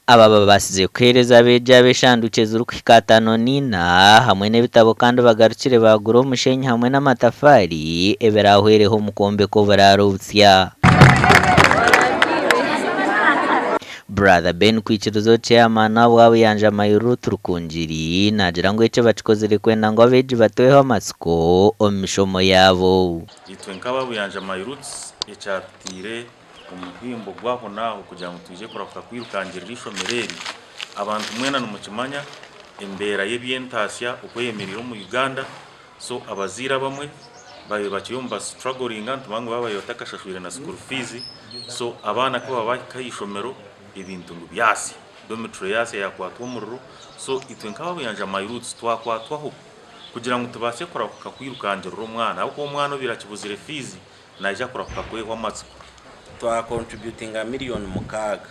Aba basize kuhereza beja beshanduke z'urukwika 5 hamwe n'ebitabo kandi bagarukire bagura omushenyi hamwe n'amatafari eberahwereho mukombe ko bararobusya. Brother Ben Kwikiruzo chairman wabo yanja mayuru turukunjiri nagira ngo ece bacikozere kwenda ngo abeji batoyeho amasiko omishomo yabo. Itwe nkaba buyanja mayuru ecatire umuhimbo gwaho naho kugira ngo tuje kurafuka kwirukangira rishomereri abantu mwena numukimanya embera y'ebyentasya uko yemeriro mu Uganda so abazira bamwe bayo bakiyumba struggling ntubango babaye batakashashwire na school fees so abana ko babakayishomero ibintu byasi dometro yase yakwatwa umururu so itwe nkaba buyanja mayirutsi twakwatwaho kugira ngo tubashe kurafuka kwirukangira umwana uko umwana birakibuzire fees naje kurafuka kweho amatsiko twa contributing a million mukaga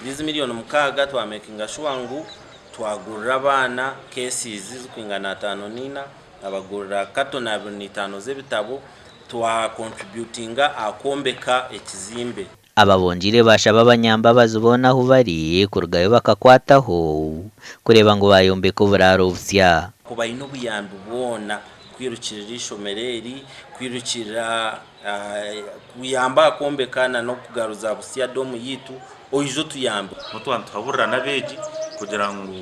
this million mukaga twa making sure ngo twagurira abana cases zikwingana 5 nina abagurira kato na 5 z'ebitabo twa contributing akombeka ekizimbe. Ababonjire bashaba abanyamba bazubona aho bari kurugayo bakakwataho kureba ngo bayombeko burarobusya kuba ino buyambi bona kwirukira rishomereri kwirukira kuyamba akombekana no kugaruza busya domu yitu oyizo tuyamba mutwantu haburira nabeji kugira ngo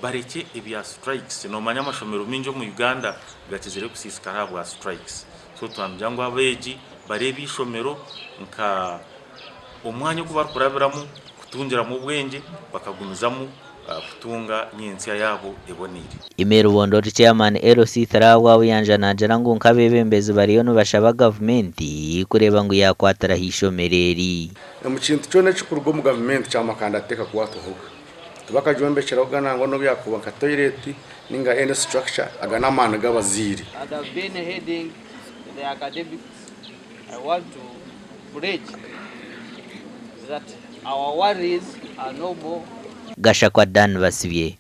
bareke ebya strikes no manya amashomero minjo mu Uganda gatizere kusisikara bwa strikes so twambya ngo abeji barebi ishomero nka umwanya ko bakurabiramo kutungira mu bwenge bakagumizamo kutunga nyensi yabo ebonire. Imero bondo chairman LC Tarawa yanja najara ngo nkabebembezi bariyo no bashaba government kureba ngo yakwatara hishomereri. Mu kintu cyo necukurwa mu government cyamakanda ateka kwatohoka. Tubakajombe kirogana ngo no byakuba ka toilet ninga any structure agana amana gabaziri. I've been heading the academics. I want to preach that our worries are no more. Gashakwa Dan Basibye.